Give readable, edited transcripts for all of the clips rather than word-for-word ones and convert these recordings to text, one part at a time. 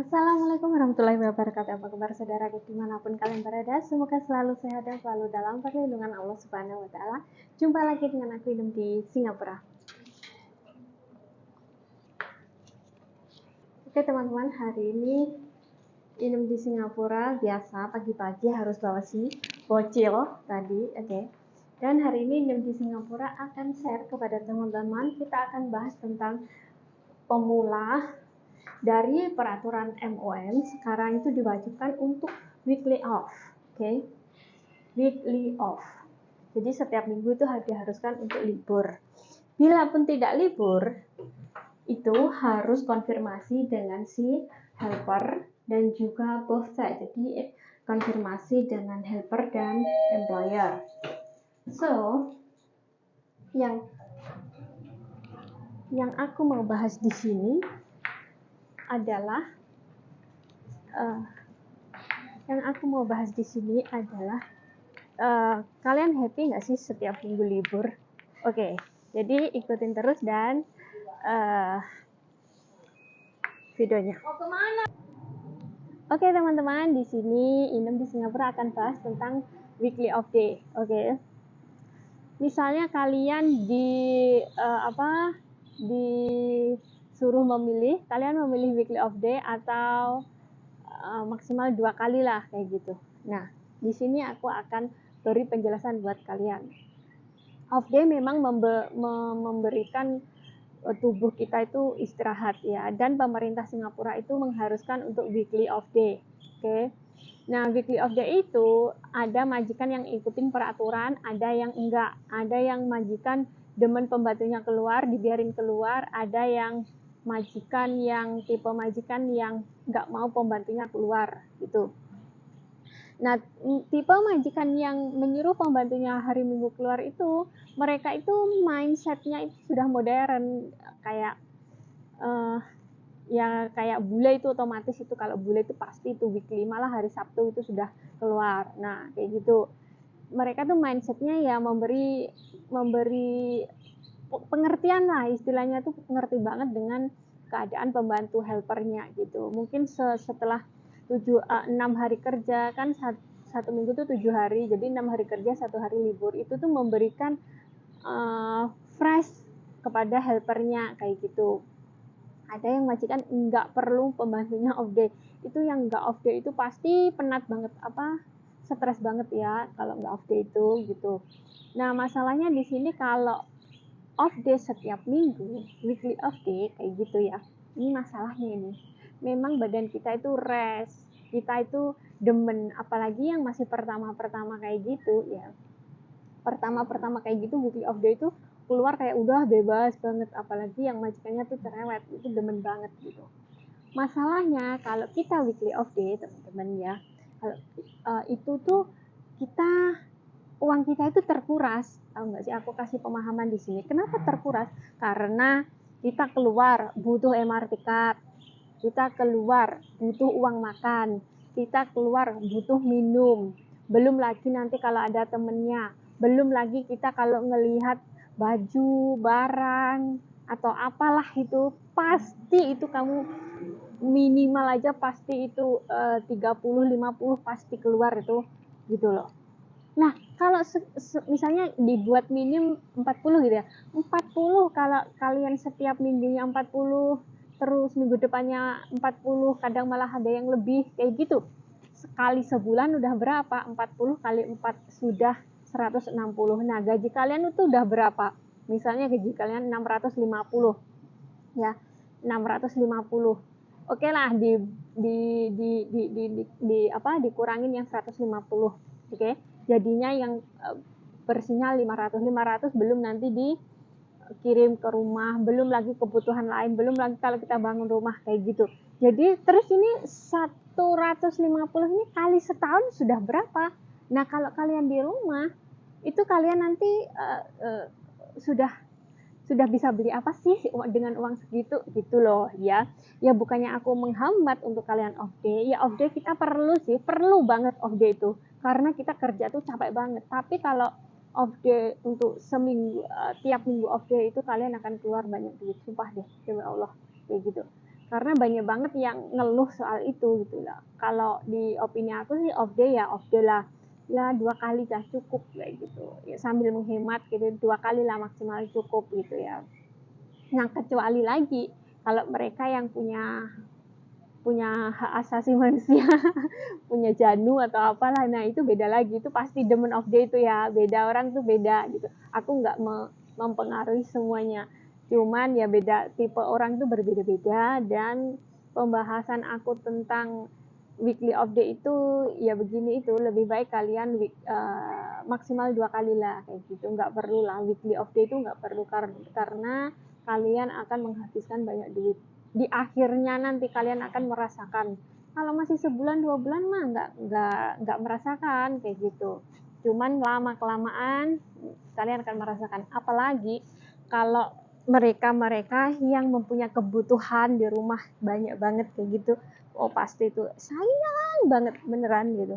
Assalamualaikum warahmatullahi wabarakatuh. Apa kabar saudaraku dimanapun kalian berada? Semoga selalu sehat dan selalu dalam perlindungan Allah Subhanahu wa Ta'ala. Jumpa lagi dengan aku Inem di Singapura. Oke teman-teman, hari ini Inem di Singapura. Biasa pagi-pagi harus bawa si bocil tadi, oke. Dan hari ini Inem di Singapura akan share kepada teman-teman. Kita akan bahas tentang pemula. Dari peraturan MOM sekarang itu diwajibkan untuk weekly off, oke? Weekly off. Jadi setiap minggu itu diharuskan untuk libur. Bila pun tidak libur, itu harus konfirmasi dengan si helper dan juga both side. Jadi konfirmasi dengan helper dan employer. So, yang aku mau bahas di sini adalah kalian happy nggak sih setiap minggu libur? Oke, jadi ikutin terus dan videonya. Oke teman-teman, di sini Inem di Singapura akan bahas tentang weekly off day. Oke. Misalnya kalian disuruh memilih, kalian memilih weekly off day atau maksimal 2 kali lah kayak gitu. Nah, di sini aku akan beri penjelasan buat kalian. Off day memang memberikan tubuh kita itu istirahat ya, dan pemerintah Singapura itu mengharuskan untuk weekly off day. Oke. Nah, weekly off day itu ada majikan yang ikutin peraturan, ada yang enggak. Ada yang majikan demen pembantunya keluar, dibiarin keluar, ada yang majikan yang tipe majikan yang enggak mau pembantunya keluar gitu. Nah, tipe majikan yang menyuruh pembantunya hari Minggu keluar itu, mereka itu mindsetnya itu sudah modern, kayak ya kayak bule itu otomatis itu, kalau bule itu pasti itu weekly, malah hari Sabtu itu sudah keluar. Nah kayak gitu, mereka tuh mindsetnya ya memberi pengertian lah, istilahnya tuh ngerti banget dengan keadaan pembantu helpernya gitu. Mungkin setelah 6 hari kerja kan, satu minggu tuh 7 hari, jadi 6 hari kerja 1 hari libur, itu tuh memberikan fresh kepada helpernya kayak gitu. Ada yang majikan nggak perlu pembantunya off day. Itu yang nggak off day itu pasti penat banget, stres banget ya kalau nggak off day itu gitu. Nah masalahnya di sini kalau off day setiap minggu, weekly off day kayak gitu ya. Ini masalahnya ini. Memang badan kita itu rest, kita itu demen, apalagi yang masih pertama-pertama kayak gitu ya. Pertama-pertama kayak gitu weekly off day itu keluar kayak udah bebas banget, apalagi yang majikannya tuh cerewet, itu demen banget gitu. Masalahnya kalau kita weekly off day teman-teman ya, kalau itu tuh uang kita itu terkuras. Tahu nggak sih, aku kasih pemahaman di sini. Kenapa terkuras? Karena kita keluar butuh MRT card, kita keluar butuh uang makan, kita keluar butuh minum, belum lagi nanti kalau ada temennya, belum lagi kita kalau ngelihat baju, barang, atau apalah itu, pasti itu kamu minimal aja pasti itu 30-50 pasti keluar itu gitu loh. Nah kalau misalnya dibuat minim 40 gitu ya, 40 kalau kalian setiap minggunya 40, terus minggu depannya 40, kadang malah ada yang lebih kayak gitu, sekali sebulan udah berapa? 40 kali 4 sudah 160. Nah gaji kalian itu udah berapa? Misalnya gaji kalian 650 ya, 650. Oke lah, dikurangin yang 150. Oke, jadinya yang bersihnya 500 belum nanti dikirim ke rumah, belum lagi kebutuhan lain, belum lagi kalau kita bangun rumah kayak gitu. Jadi terus ini 150 ini kali setahun sudah berapa? Nah kalau kalian di rumah itu kalian nanti sudah bisa beli apa sih dengan uang segitu gitu loh ya. Ya bukannya aku menghambat untuk kalian off day. Ya off day kita perlu banget off day itu. Karena kita kerja tuh capek banget. Tapi kalau off day untuk seminggu, tiap minggu off day itu kalian akan keluar banyak duit. Sumpah deh, demi Allah kayak gitu. karena banyak banget yang ngeluh soal itu gitu lah. Kalau di opini aku sih off day ya off day lah, ya 2 kali dah cukup kayak gitu ya, sambil menghemat gitu, 2 kali lah maksimal cukup gitu ya. Nah kecuali lagi kalau mereka yang punya punya hak asasi manusia punya janu atau apalah, nah itu beda lagi, itu pasti demen of day itu ya, beda orang tuh beda gitu. Aku nggak mempengaruhi semuanya, cuman ya beda tipe orang tuh berbeda-beda. Dan pembahasan aku tentang weekly off day itu ya begini, itu lebih baik kalian maksimal 2 kali lah kayak gitu, nggak perlu lah weekly off day itu, nggak perlu karena kalian akan menghabiskan banyak duit di akhirnya. Nanti kalian akan merasakan. Kalau masih sebulan 2 bulan mah nggak merasakan kayak gitu, cuman lama kelamaan kalian akan merasakan. Apalagi kalau mereka yang mempunyai kebutuhan di rumah banyak banget kayak gitu, oh pasti itu sayang banget beneran gitu.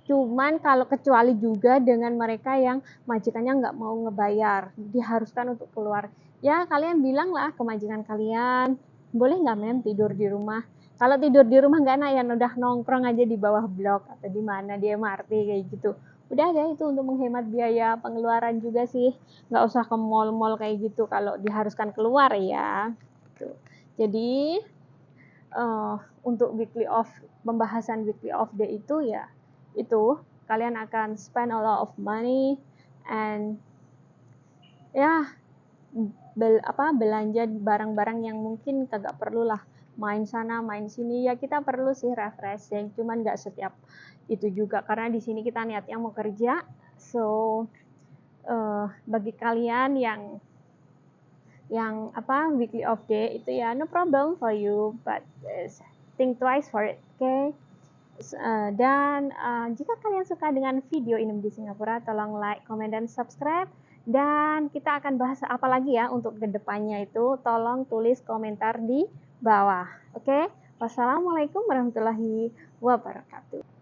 Cuman kalau kecuali juga dengan mereka yang majikannya nggak mau ngebayar, diharuskan untuk keluar. Ya kalian bilang lah ke majikan kalian, boleh nggak mem tidur di rumah? Kalau tidur di rumah nggak enak ya, udah nongkrong aja di bawah blok atau di mana di MRT kayak gitu. Udah deh, itu untuk menghemat biaya pengeluaran juga sih. Nggak usah ke mall-mall kayak gitu kalau diharuskan keluar ya. Gitu. Jadi untuk weekly off, pembahasan weekly off day itu ya itu kalian akan spend a lot of money and ya belanja barang-barang yang mungkin kagak perlu lah, main sana main sini. Ya kita perlu sih refreshing, cuman nggak setiap itu juga, karena di sini kita niatnya mau kerja. So bagi kalian yang weekly off day itu ya no problem for you, but think twice for it, okay? Dan jika kalian suka dengan video ini di Singapura, tolong like, comment, dan subscribe. Dan kita akan bahas apa lagi ya untuk kedepannya itu, tolong tulis komentar di bawah. Oke? Wassalamualaikum warahmatullahi wabarakatuh.